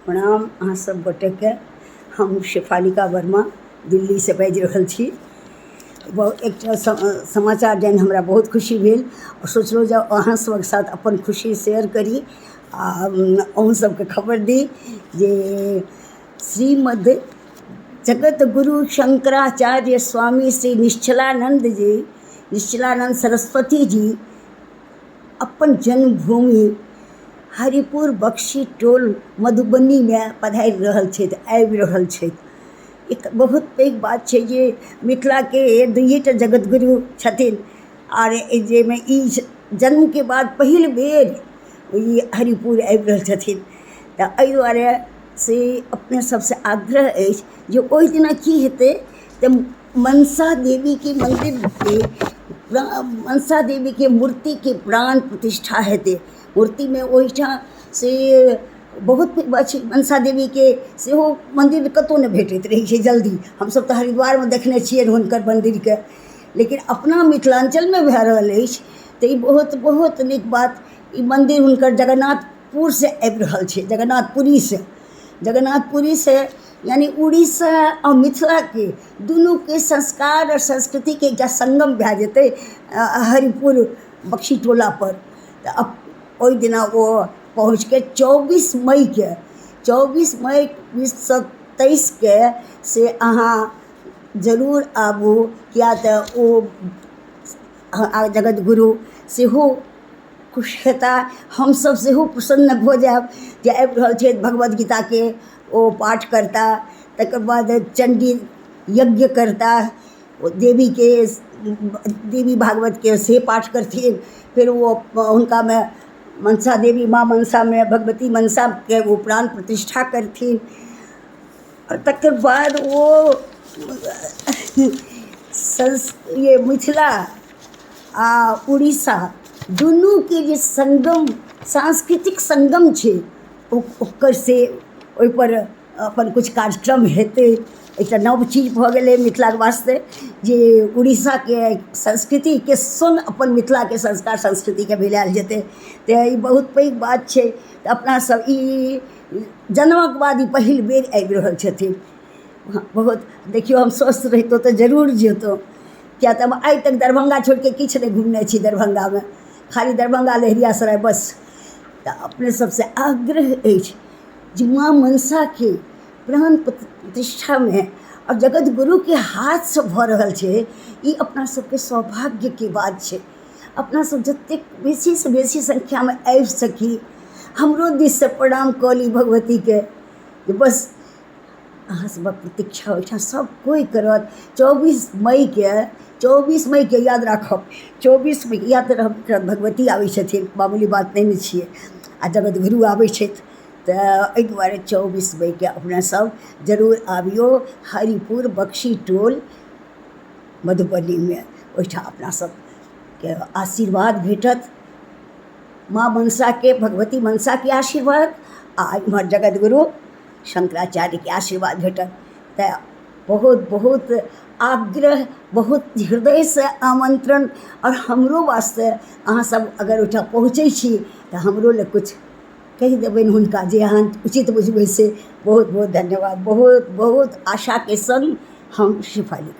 प्रणाम अहाँ सब गोटे के। हम शेफालिका वर्मा दिल्ली से बाजि रहल छी। एकटा समाचार जानि हमरा बहुत खुशी भेल और सोचलहुँ जे अहाँ सबके साथ अपन खुशी शेयर करी आ अहूँ सबके खबर दी जे श्रीमद् जगत गुरु शंकराचार्य स्वामी श्री निश्चलानंद सरस्वती जी अपन जन्मभूमि हरिपुर बख्शी टोल मधुबनी में पधारि रहल छथि, आबि रहल छथि। एक बहुत पैघ बात छै जे मिथिला के दुइटा जगत गुरु छथिन और जाहिमे ई जन्म के बाद पहिल बेर ई हरिपुर आबि रहल छथिन। तऽ एहि दुआरे से अपने सबसे आग्रह अछि जे ओहि दिना की हेतै तऽ मनसा देवी के मंदिर के मनसा देवी के मूर्ति के प्राण प्रतिष्ठा हेतै। मूर्ति में ओहिठाम से बहुत पैघ बात छै, मनसा देवी के सेहो मंदिर कतौ नहि भेटैत रहै छै जल्दी। हमसब तऽ हरिद्वार में देखने छियै हुनकर मंदिर के, लेकिन अपना मिथिलांचल में भए रहल अछि तऽ ई बहुत बहुत नीक बात। ई मंदिर हुनकर जगन्नाथपुर से आबि रहल छै, जगन्नाथपुरी से यानी उड़ीसा और मिथिला के दुनू के संस्कार और संस्कृति के एकटा संगम भए जेतै हरिपुर बख्शी टोला पर। तऽ अब ओहि दिना ओ पहुँच के 24 मई 2023 के से अहाँ जरूर आबू, किया तऽ ओ जगत गुरु सेहो खुश हेता, हमसब सेहो प्रसन्न भऽ जायब जे आबि रहल छथि। भगवद गीता के ओ पाठ करता, तकर बाद चंडी यज्ञ करता, देवी भागवत के से पाठ करथिन। फिर वो हुनका में मनसा देवी माँ मनसा में भगवती मनसा के वो प्राण प्रतिष्ठा करथिन। और तकर बाद वो ये मिथिला आ उड़ीसा दुनू के जे संगम सांस्कृतिक संगम छै ओकर से ओहि पर अपन कुछ कार्यक्रम हेतै। एकटा नव चीज भऽ गेलै मिथिला के वास्ते जे उड़ीसा के संस्कृति के संग अपन मिथिला के संस्कार संस्कृति के मिलायल जेतै। तऽ ई बहुत पैघ बात छै। तऽ अपना सब ई जन्मक बाद ई पहिल बेर आबि रहल छथिन। बहुत देखियौ, हम स्वस्थ रहितौं तऽ जरूर जैतौं, किया तऽ हम आइ तक दरभंगा छोड़ के किछु नहि घुमने छी। दरभंगा में खाली दरभंगा लहेरियासराय बस। तऽ अपने सबसे आग्रह अछि जे माँ मनसा के प्राण प्रतिष्ठा में और जगत गुरु के हाथ से भऽ रहल छै, ई अपना सबके सौभाग्य के बात छै। अपना सब जतेक बेसी से बेसी संख्या में आबि सकी, हमरो दिस से प्रणाम कऽ ली भगवती के जे बस अहाँ सबक प्रतीक्षा ओहिठाम सब कोई करत। 24 मई के याद राखब, 24 मई याद रहब। भगवती आबै छथिन, मामूली बात नहि ने छियै, आ जगत गुरु आबै छथि। तऽ एहि दुआरे 24 मई के अपना सब जरूर आबियो हरिपुर बख्शी टोल मधुबनी में। ओहिठाम अपना सबके आशीर्वाद भेटत, माँ मनसा के भगवती मनसा के आशीर्वाद आ इम्हर जगत गुरु शंकराचार्य के आशीर्वाद भेटत। तऽ बहुत बहुत आग्रह, बहुत हृदय से आमंत्रण। और हमरो वास्ते अहाँ सब अगर ओहिठाम पहुँचै छी तऽ हमरो लए कुछ कहि देबनि हुनका, जे अहाँ उचित बुझबै से। बहुत बहुत धन्यवाद। बहुत बहुत आशा के संग हम शेफालिका।